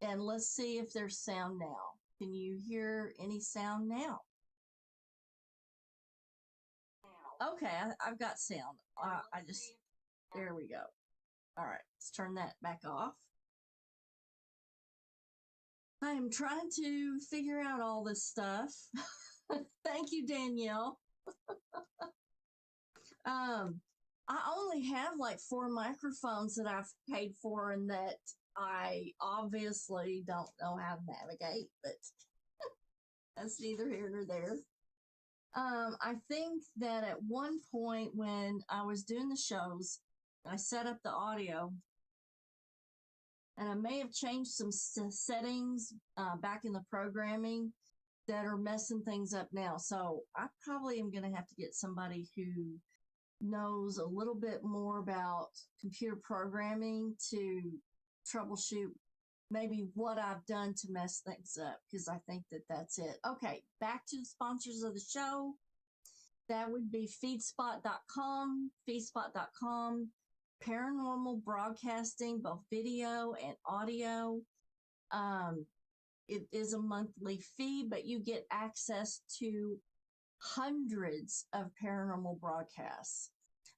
And let's see if there's sound now. Can you hear any sound now? Okay, I've got sound. There we go. All right, let's turn that back off. I am trying to figure out all this stuff. Thank you, Danielle. I only have like 4 microphones that I've paid for and that I obviously don't know how to navigate, but that's neither here nor there. I think that at one point when I was doing the shows, I set up the audio and I may have changed some settings back in the programming that are messing things up now. So I probably am going to have to get somebody who knows a little bit more about computer programming to troubleshoot maybe what I've done to mess things up, because I think that that's it. Okay, back to the sponsors of the show. That would be feedspot.com, paranormal broadcasting, both video and audio. It is a monthly fee, but you get access to hundreds of paranormal broadcasts.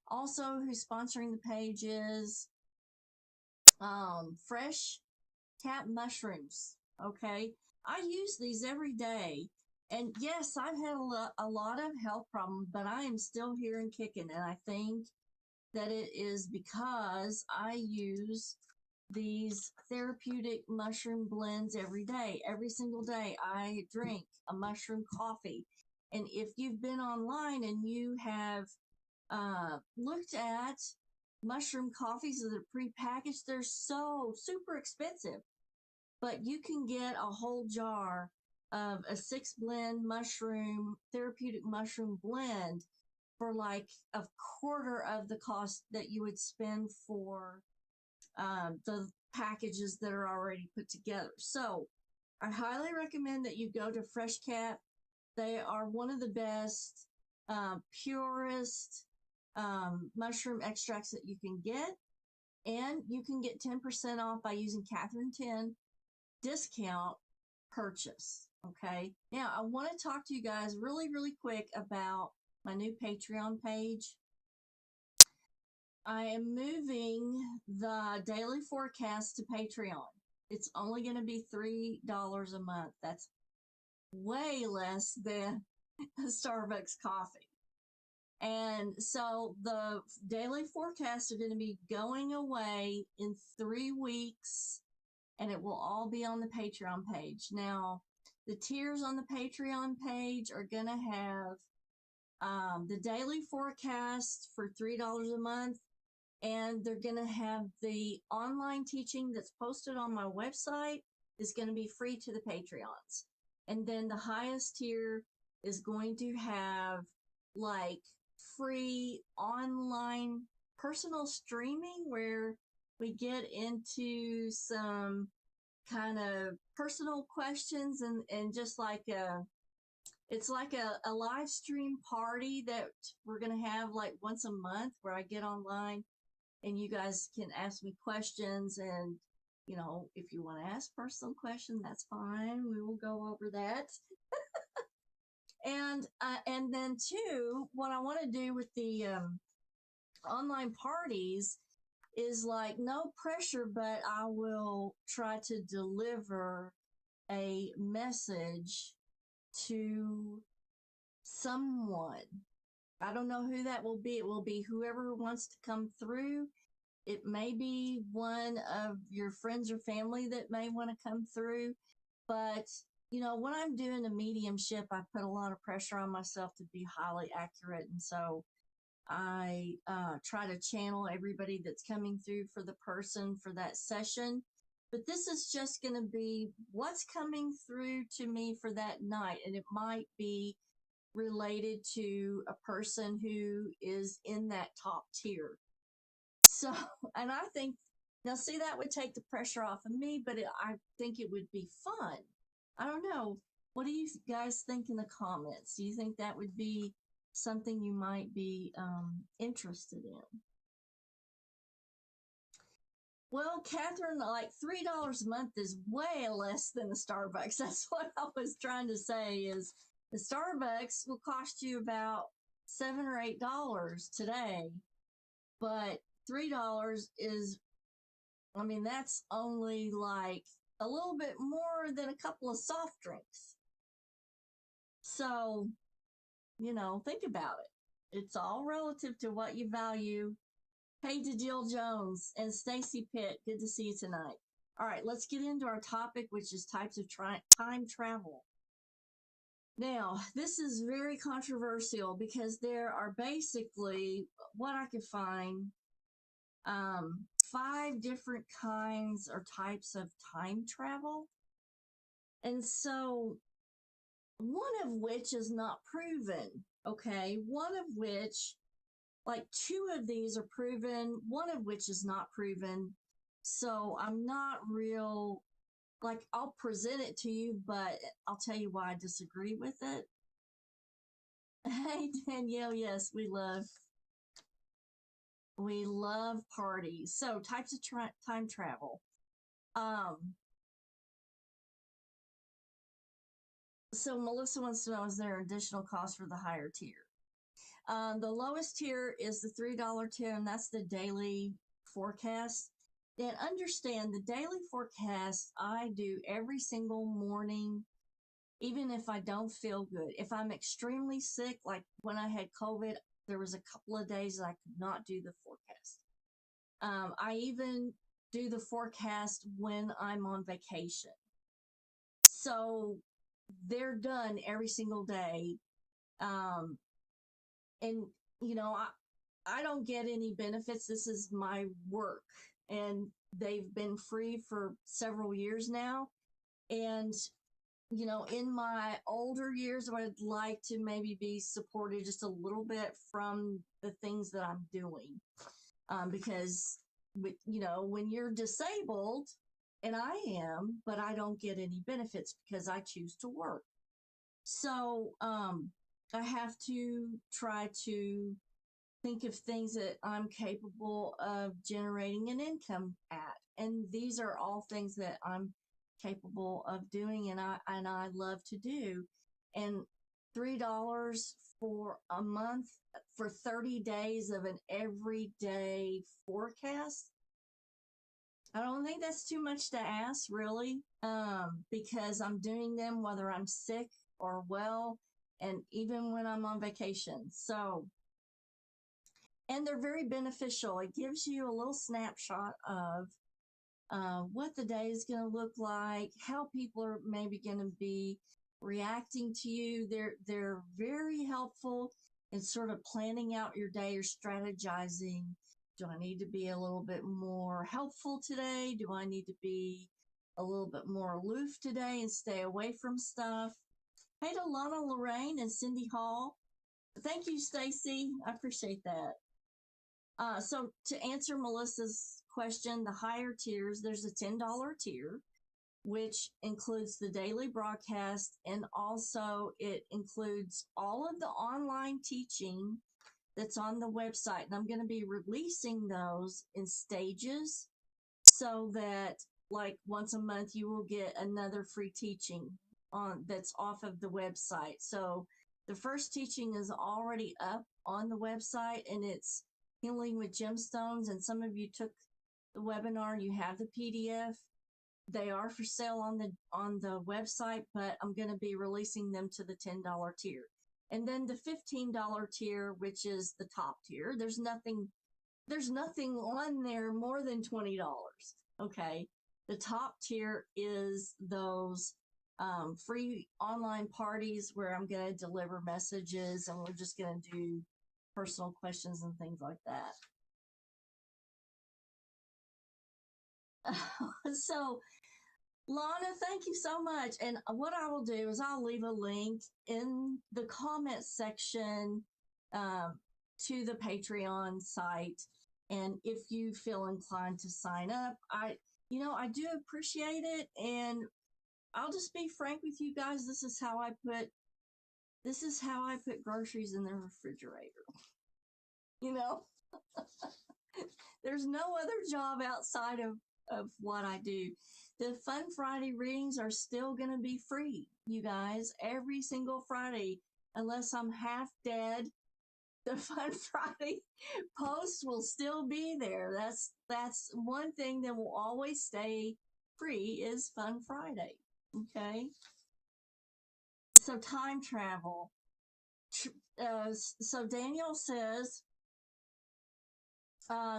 Also, who's sponsoring the page is Fresh Cat Mushrooms. Okay, I use these every day, and yes, I've had a lot of health problems, but I am still here and kicking, and I think that it is because I use these therapeutic mushroom blends every day. Every single day I drink a mushroom coffee. And if you've been online and you have looked at mushroom coffees that are prepackaged, they're so super expensive. But you can get a whole jar of a 6-blend therapeutic mushroom blend for like a quarter of the cost that you would spend for the packages that are already put together. So I highly recommend that you go to Fresh Cat. They are one of the best, purest mushroom extracts that you can get. And you can get 10% off by using Kathryn10 discount purchase. Okay. Now I want to talk to you guys really, really quick about my new Patreon page. I am moving the daily forecast to Patreon. It's only going to be $3 a month. That's way less than a Starbucks coffee. And so the daily forecasts are going to be going away in 3 weeks, and it will all be on the Patreon page. Now, the tiers on the Patreon page are going to have the daily forecast for $3 a month, and they're going to have the online teaching that's posted on my website is going to be free to the Patreons. And then the highest tier is going to have like free online personal streaming where we get into some kind of personal questions and just like it's like a live stream party that we're going to have like once a month where I get online and you guys can ask me questions. And, you know, if you want to ask personal questions, that's fine. We will go over that. And then too, what I want to do with the online parties is like no pressure, but I will try to deliver a message to someone. I don't know who that will be. It will be whoever wants to come through. It may be one of your friends or family that may want to come through. But, you know, when I'm doing a mediumship, I put a lot of pressure on myself to be highly accurate. And so I try to channel everybody that's coming through for the person for that session. But this is just going to be what's coming through to me for that night. And it might be related to a person who is in that top tier. So, and I think, now see, that would take the pressure off of me, but I think it would be fun. I don't know. What do you guys think in the comments? Do you think that would be something you might be interested in? Well, Catherine, like $3 a month is way less than the Starbucks. That's what I was trying to say is the Starbucks will cost you about $7 or $8 today, but $3 is, I mean, that's only like a little bit more than a couple of soft drinks. So, think about it. It's all relative to what you value. Hey to Jill Jones and Stacy Pitt. Good to see you tonight. All right, let's get into our topic, which is types of time travel. Now, this is very controversial because there are basically what I could find 5 different kinds or types of time travel. And so one of which is not proven, okay? One of which, like 2 of these are proven, one of which is not proven. So I'm not real, like, I'll present it to you, but I'll tell you why I disagree with it. Hey, Danielle, yes, we love parties. So types of time travel. So Melissa wants to know, is there additional cost for the higher tier? The lowest tier is the $3 tier, and that's the daily forecast. And understand the daily forecast I do every single morning, even if I don't feel good. If I'm extremely sick, like when I had COVID, there was a couple of days that I could not do the forecast. I even do the forecast when I'm on vacation. So they're done every single day. And I don't get any benefits. This is my work, and they've been free for several years now. And in my older years, I would like to maybe be supported just a little bit from the things that I'm doing, because when you're disabled, and I am, but I don't get any benefits because I choose to work. So I have to try to think of things that I'm capable of generating an income at. And these are all things that I'm capable of doing and I love to do. And $3 for a month for 30 days of an everyday forecast, I don't think that's too much to ask, really, because I'm doing them whether I'm sick or well, and even when I'm on vacation. So, and they're very beneficial. It gives you a little snapshot of what the day is going to look like, how people are maybe going to be reacting to you. They're very helpful in sort of planning out your day or strategizing. Do I need to be a little bit more helpful today? Do I need to be a little bit more aloof today and stay away from stuff? Hey to Lana Lorraine and Cindy Hall. Thank you, Stacy. I appreciate that. So to answer Melissa's question, the higher tiers, there's a $10 tier, which includes the daily broadcast, and also it includes all of the online teaching that's on the website. And I'm going to be releasing those in stages so that like once a month you will get another free teaching that's off of the website. So the first teaching is already up on the website, and it's Healing with Gemstones. And some of you took the webinar, you have the PDF. They are for sale on the website, but I'm going to be releasing them to the $10 tier. And then the $15 tier, which is the top tier, there's nothing on there more than $20. Okay. The top tier is those free online parties where I'm going to deliver messages, and we're just going to do personal questions and things like that. So, Lana, thank you so much. And what I will do is I'll leave a link in the comment section to the Patreon site. And if you feel inclined to sign up, I do appreciate it. And I'll just be frank with you guys. This is how I put groceries in the refrigerator. There's no other job outside of what I do. The Fun Friday readings are still going to be free, you guys, every single Friday, unless I'm half dead. The Fun Friday post will still be there. That's one thing that will always stay free is Fun Friday. Okay. So time travel. So Daniel says,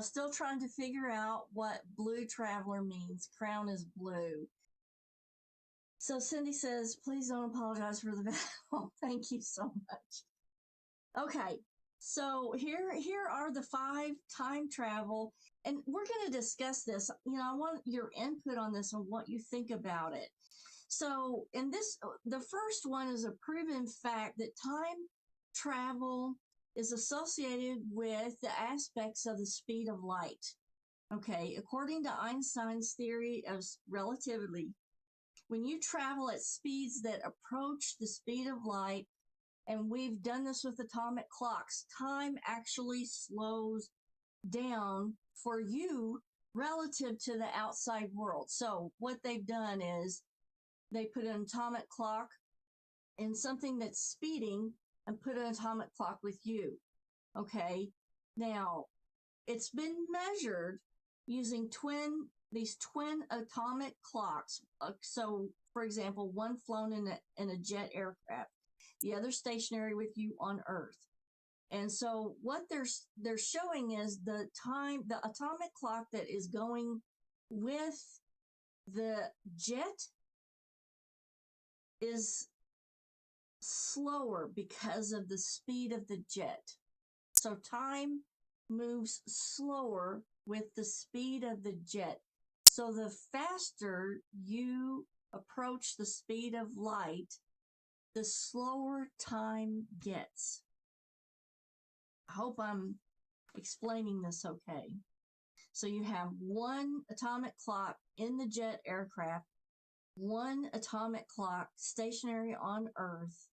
still trying to figure out what blue traveler means. Crown is blue. So Cindy says, please don't apologize for the battle. Thank you so much. Okay. So here are the 5 time travel, and we're going to discuss this. I want your input on this and what you think about it. So the first one is a proven fact that time travel is associated with the aspects of the speed of light. Okay, according to Einstein's theory of relativity, when you travel at speeds that approach the speed of light, and we've done this with atomic clocks, time actually slows down for you relative to the outside world. So what they've done is they put an atomic clock in something that's speeding and put an atomic clock with you. Okay. Now, it's been measured using these twin atomic clocks. So, for example, one flown in a jet aircraft, the other stationary with you on Earth. And so what they're showing is the atomic clock that is going with the jet is slower because of the speed of the jet. So time moves slower with the speed of the jet. So the faster you approach the speed of light, the slower time gets. I hope I'm explaining this okay. So you have one atomic clock in the jet aircraft, one atomic clock stationary on Earth,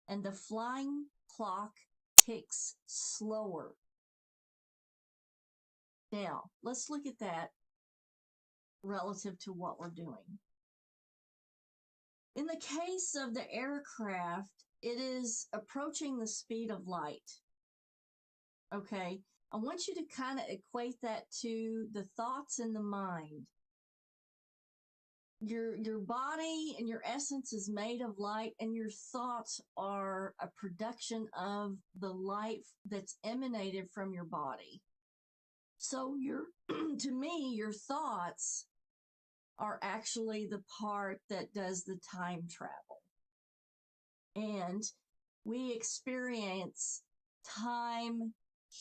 and the flying clock ticks slower. Now, let's look at that relative to what we're doing. In the case of the aircraft, it is approaching the speed of light. Okay, I want you to kind of equate that to the thoughts in the mind. Your body and your essence is made of light, and your thoughts are a production of the light that's emanated from your body. So to me, your thoughts are actually the part that does the time travel. And we experience time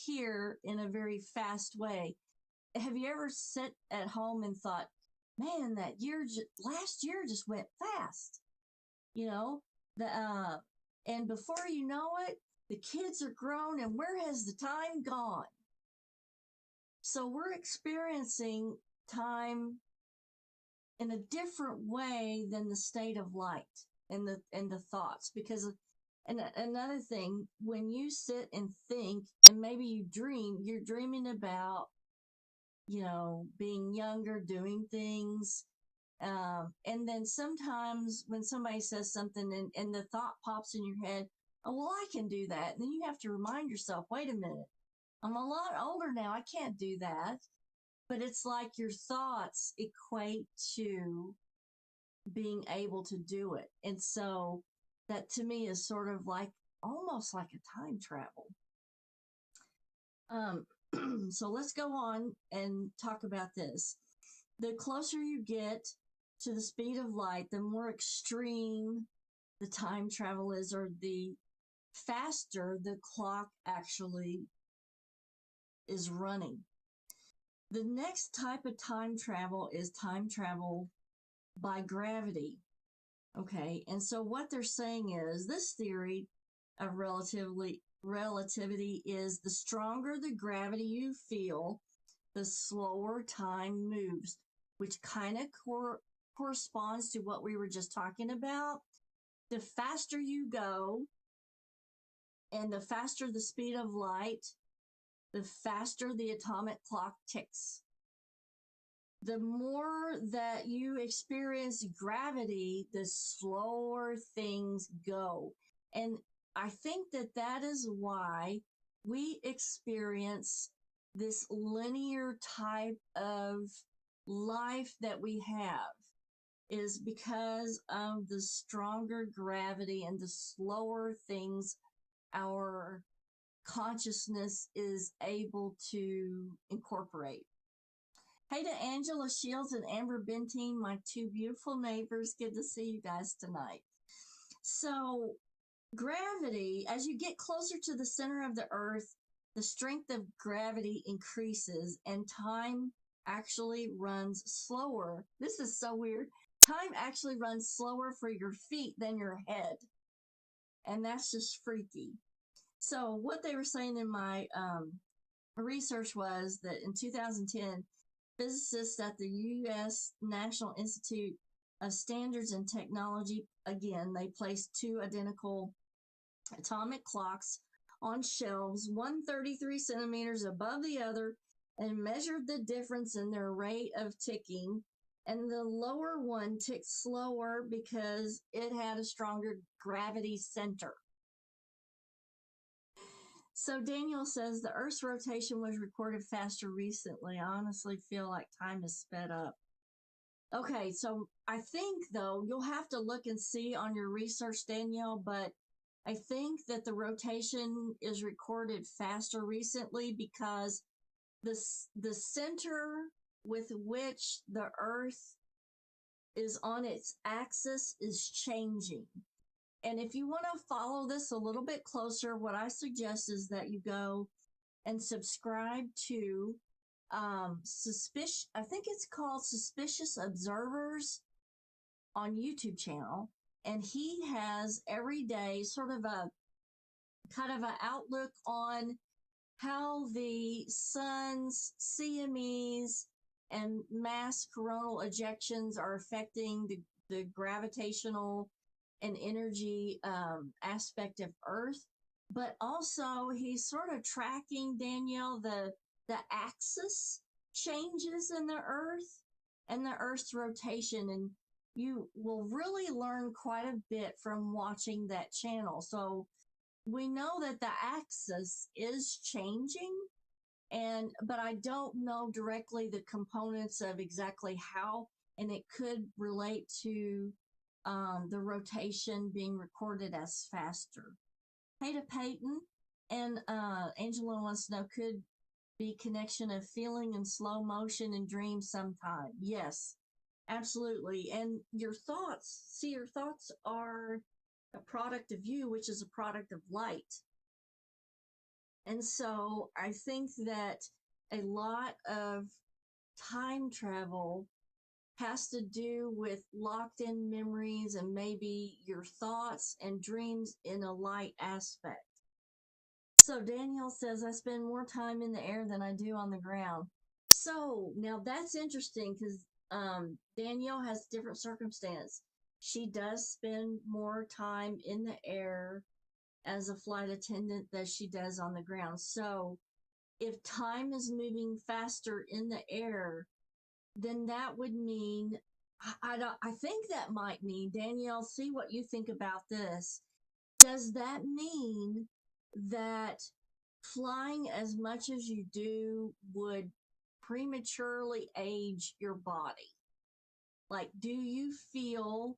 here in a very fast way. Have you ever sat at home and thought, man, last year just went fast, and before you know it, the kids are grown, and where has the time gone? So we're experiencing time in a different way than the state of light and the thoughts, because and another thing, when you sit and think and maybe you dream, you're dreaming about being younger, doing things. And then sometimes when somebody says something and the thought pops in your head, oh, well, I can do that. And then you have to remind yourself, wait a minute, I'm a lot older now. I can't do that. But it's like your thoughts equate to being able to do it. And so that to me is sort of like almost like a time travel. So let's go on and talk about this. The closer you get to the speed of light, the more extreme the time travel is, or the faster the clock actually is running. The next type of time travel is time travel by gravity. Okay, and so what they're saying is this theory of relativity is the stronger the gravity you feel, the slower time moves, which kind of corresponds to what we were just talking about. The faster you go and the faster the speed of light, the faster the atomic clock ticks. The more that you experience gravity, the slower things go. And I think that that is why we experience this linear type of life that we have, is because of the stronger gravity and the slower things our consciousness is able to incorporate. Hey to Angela Shields and Amber Bentine, my two beautiful neighbors. Good to see you guys tonight. So, gravity, as you get closer to the center of the earth, the strength of gravity increases and time actually runs slower. This is so weird. Time actually runs slower for your feet than your head. And that's just freaky. So, what they were saying in my research was that in 2010, physicists at the U.S. National Institute of Standards and Technology, again, they placed two identical atomic clocks on shelves, one 33 centimeters above the other, and measured the difference in their rate of ticking. And the lower one ticked slower because it had a stronger gravity center. So Daniel says the Earth's rotation was recorded faster recently. I honestly feel like time is sped up. Okay, so I think, though, you'll have to look and see on your research, Danielle, but I think that the rotation is recorded faster recently because the center with which the Earth is on its axis is changing. And if you want to follow this a little bit closer, what I suggest is that you go and subscribe to I think it's called Suspicious Observers on YouTube channel. And he has every day sort of a kind of an outlook on how the sun's CMEs and mass coronal ejections are affecting the gravitational and energy aspect of Earth, but also he's sort of tracking, Danielle, the axis changes in the Earth and the Earth's rotation, and you will really learn quite a bit from watching that channel. So we know that the axis is changing, but I don't know directly the components of exactly how, and it could relate to the rotation being recorded as faster. Hey to Peyton, and Angela wants to know, could be connection of feeling in slow motion and dreams sometime? Yes, absolutely. And your thoughts are a product of you, which is a product of light. And so I think that a lot of time travel has to do with locked in memories and maybe your thoughts and dreams in a light aspect. So Danielle says, I spend more time in the air than I do on the ground. So now that's interesting because Danielle has different circumstance. She does spend more time in the air as a flight attendant than she does on the ground. So if time is moving faster in the air, then that would mean, I think that might mean, Danielle, see what you think about this. Does that mean that flying as much as you do would prematurely age your body? Like, do you feel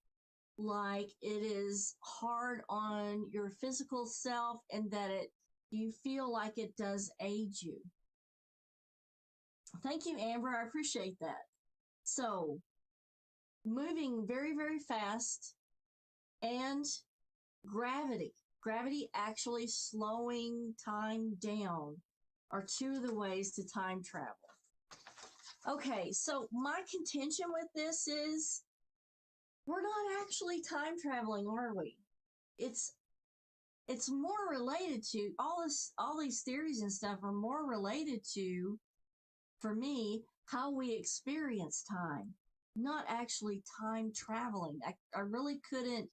like it is hard on your physical self and that you feel like it does age you? Thank you, Amber. I appreciate that. So, moving very, very fast and gravity actually slowing time down are two of the ways to time travel. Okay, so my contention with this is we're not actually time traveling, are we? It's more related to all these theories and stuff are more related to, for me, how we experience time, not actually time traveling. I really couldn't,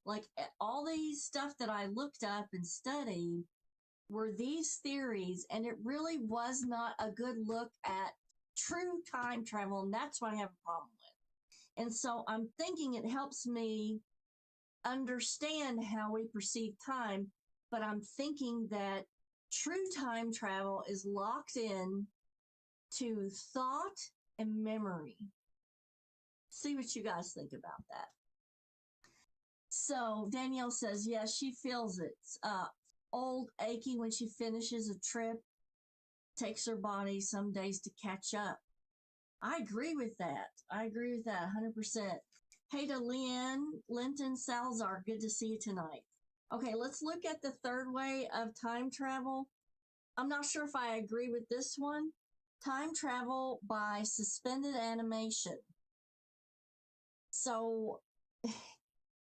like, all these stuff that I looked up and studied were these theories, and it really was not a good look at true time travel, and that's what I have a problem with. And so I'm thinking it helps me understand how we perceive time, but I'm thinking that true time travel is locked in to thought and memory. See what you guys think about that. So Danielle says, yes, she feels it. Old, achy when she finishes a trip, takes her body some days to catch up. I agree with that. 100%. Hey to Linton Salazar, good to see you tonight. Okay, let's look at the third way of time travel. I'm not sure if I agree with this one. Time travel by suspended animation. So,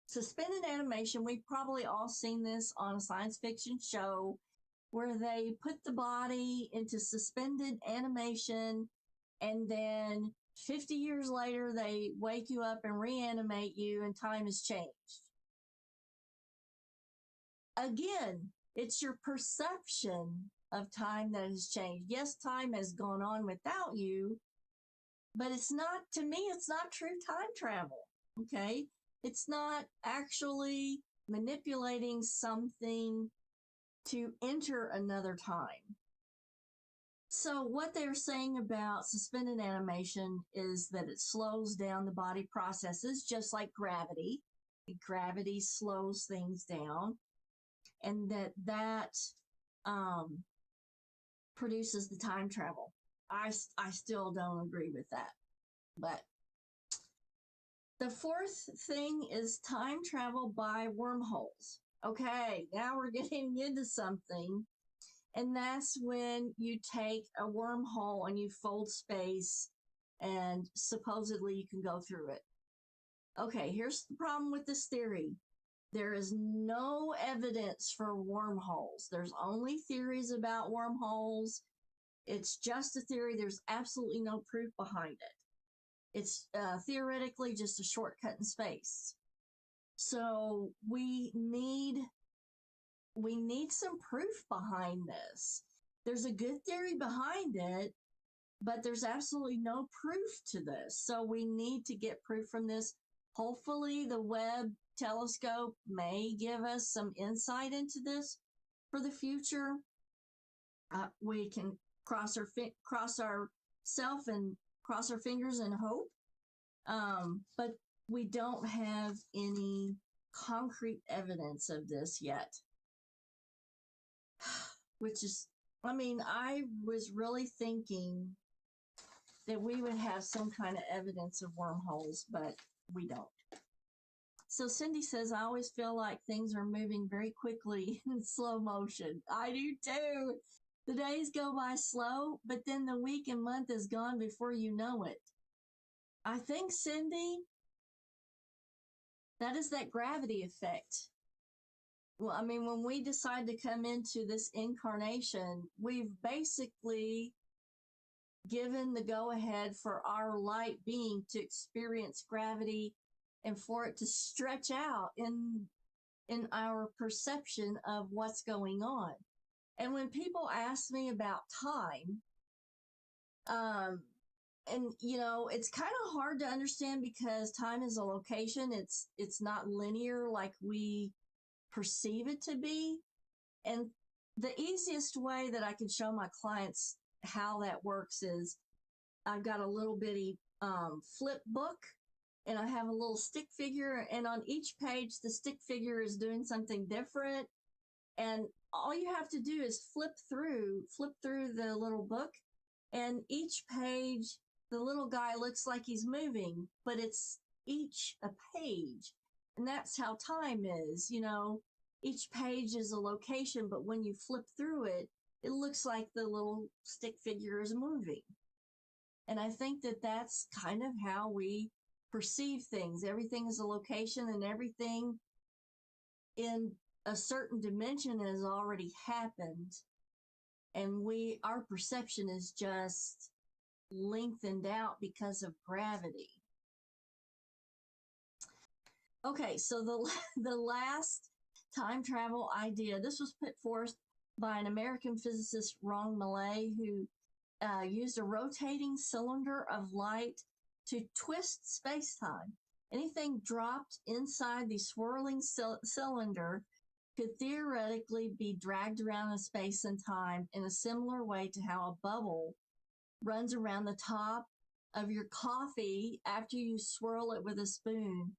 suspended animation, we've probably all seen this on a science fiction show where they put the body into suspended animation and then 50 years later they wake you up and reanimate you and time has changed. Again, it's your perception of time that has changed. Yes, time has gone on without you, but it's not, to me, it's not true time travel. Okay. It's not actually manipulating something to enter another time. So what they're saying about suspended animation is that it slows down the body processes, just like gravity. Gravity slows things down, and that produces the time travel. I still don't agree with that. But the fourth thing is time travel by wormholes. Okay, now we're getting into something. And that's when you take a wormhole and you fold space and supposedly you can go through it. Okay, here's the problem with this theory. There is no evidence for wormholes. There's only theories about wormholes. It's just a theory. There's absolutely no proof behind it. It's theoretically just a shortcut in space. So we need some proof behind this. There's a good theory behind it, but there's absolutely no proof to this. So we need to get proof from this. Hopefully the Webb telescope may give us some insight into this for the future. We can cross ourselves and cross our fingers and hope. But we don't have any concrete evidence of this yet. Which is, I was really thinking that we would have some kind of evidence of wormholes, but we don't. So Cindy says, I always feel like things are moving very quickly in slow motion. I do too. The days go by slow, but then the week and month is gone before you know it. I think, Cindy, that is that gravity effect. Well, when we decide to come into this incarnation, we've basically given the go-ahead for our light being to experience gravity and for it to stretch out in our perception of what's going on. And when people ask me about time, and it's kind of hard to understand because time is a location. It's not linear like we perceive it to be. And the easiest way that I can show my clients how that works is I've got a little bitty flip book, and I have a little stick figure, and on each page the stick figure is doing something different, and all you have to do is flip through the little book, and each page the little guy looks like he's moving, but it's each a page. And that's how time is. Each page is a location, but when you flip through it, it looks like the little stick figure is moving. And I think that that's kind of how we perceive things. Everything is a location, and everything in a certain dimension has already happened. And our perception is just lengthened out because of gravity. Okay, so the last time travel idea, this was put forth by an American physicist, Ron Malay, who used a rotating cylinder of light to twist space-time. Anything dropped inside the swirling cylinder could theoretically be dragged around in space and time in a similar way to how a bubble runs around the top of your coffee after you swirl it with a spoon.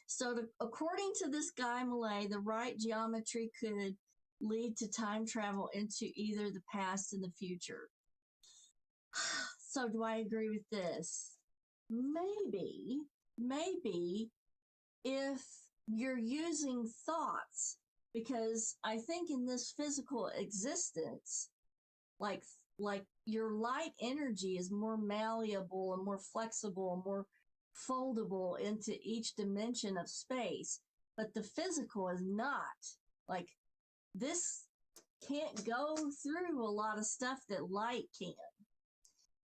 So, according to this guy Malay, the right geometry could lead to time travel into either the past and the future. So, do I agree with this? Maybe if you're using thoughts, because I think in this physical existence, like your light energy is more malleable and more flexible and more foldable into each dimension of space, but the physical is not. Like, this can't go through a lot of stuff that light can.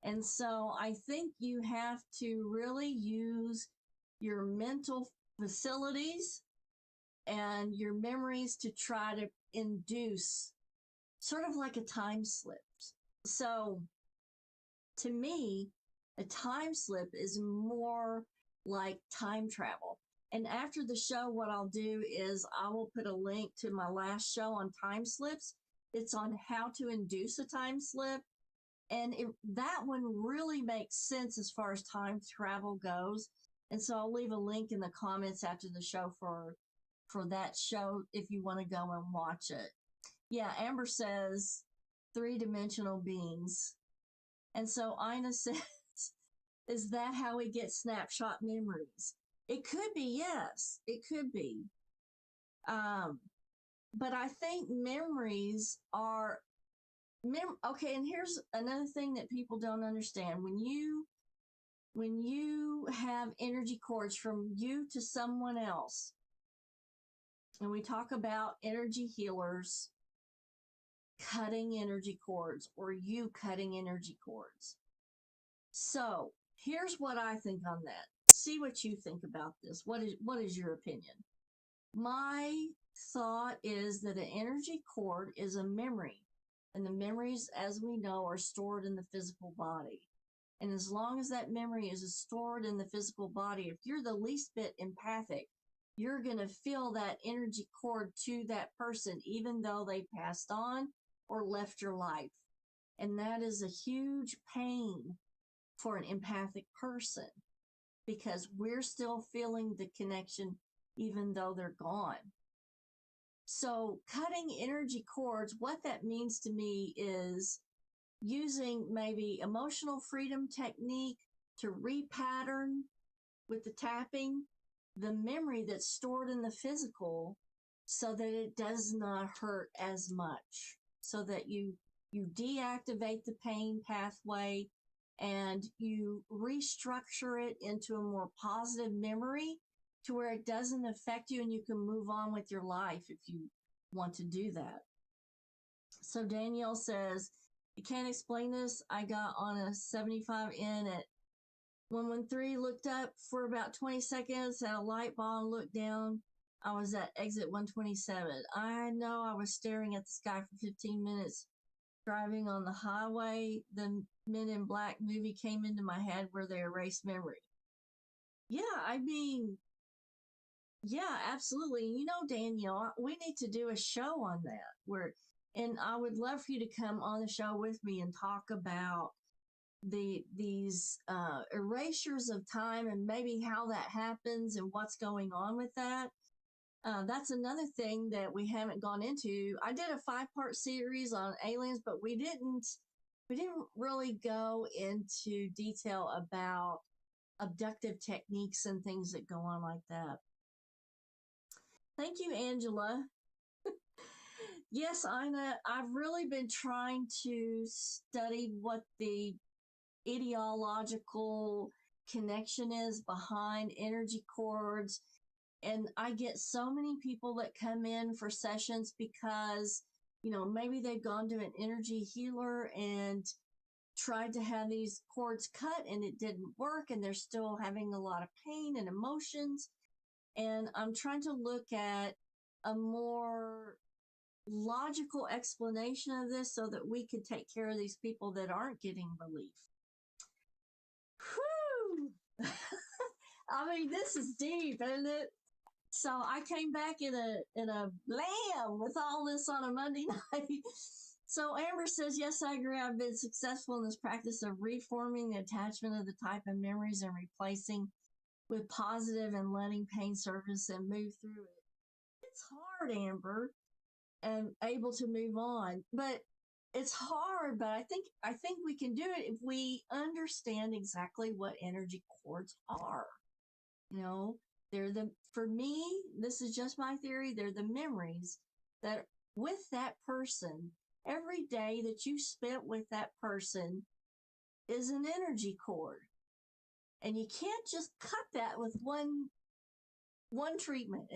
And so I think you have to really use your mental facilities and your memories to try to induce sort of like a time slip. So to me, a time slip is more like time travel. And after the show, what I'll do is I will put a link to my last show on time slips. It's on how to induce a time slip. And that one really makes sense as far as time travel goes. And so I'll leave a link in the comments after the show for that show if you want to go and watch it. Yeah, Amber says 3-dimensional beings. And so Ina says, is that how we get snapshot memories? It could be, yes, it could be. But I think memories are okay, and here's another thing that people don't understand. When you have energy cords from you to someone else, and we talk about energy healers cutting energy cords, or you cutting energy cords. So here's what I think on that. See what you think about this. What is your opinion? My thought is that an energy cord is a memory. And the memories, as we know, are stored in the physical body. And as long as that memory is stored in the physical body, if you're the least bit empathic, you're going to feel that energy cord to that person, even though they passed on or left your life. And that is a huge pain for an empathic person, because we're still feeling the connection even though they're gone. So cutting energy cords, what that means to me is using maybe emotional freedom technique to repattern with the tapping the memory that's stored in the physical so that it does not hurt as much, so that you deactivate the pain pathway and you restructure it into a more positive memory to where it doesn't affect you and you can move on with your life if you want to do that. So Danielle says, you can't explain this. I got on a 75N at 113, looked up for about 20 seconds at a light bulb, looked down. I was at exit 127. I know I was staring at the sky for 15 minutes driving on the highway. The Men in Black movie came into my head where they erased memory. Yeah, I mean, yeah, absolutely. You know, Danielle, we need to do a show on that and I would love for you to come on the show with me and talk about these erasures of time and maybe how that happens and what's going on with that. That's another thing that we haven't gone into. I did a 5-part series on aliens, but we didn't really go into detail about abductive techniques and things that go on like that. Thank you, Angela. Yes, Ina, I've really been trying to study what the ideological connection is behind energy cords. And I get so many people that come in for sessions because, you know, maybe they've gone to an energy healer and tried to have these cords cut and it didn't work, and they're still having a lot of pain and emotions. And I'm trying to look at a more logical explanation of this so that we could take care of these people that aren't getting relief. Whew! I mean, this is deep, isn't it? So I came back in a blam with all this on a Monday night. So Amber says, yes, I agree. I've been successful in this practice of reforming the attachment of the type of memories and replacing with positive and letting pain surface and move through it. It's hard, Amber, and able to move on. But it's hard, but I think we can do it if we understand exactly what energy cords are. You know, for me, this is just my theory, they're the memories that with that person, every day that you spent with that person is an energy cord. And you can't just cut that with one treatment.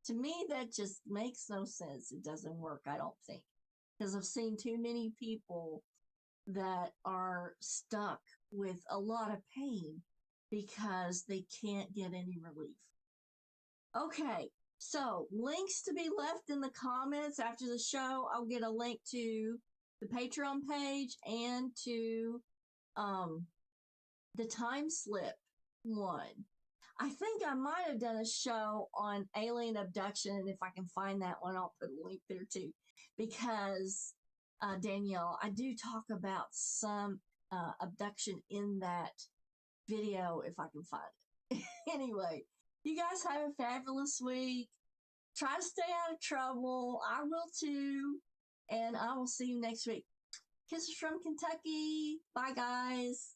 To me, that just makes no sense. It doesn't work, I don't think. Because I've seen too many people that are stuck with a lot of pain because they can't get any relief. Okay, so links to be left in the comments after the show. I'll get a link to the Patreon page and to the time slip one. I think I might have done a show on alien abduction, and if I can find that one, I'll put a link there too. Because, Danielle, I do talk about some abduction in that video if I can find it. Anyway, you guys have a fabulous week. Try to stay out of trouble. I will too. And I will see you next week. Kisses from Kentucky. Bye, guys.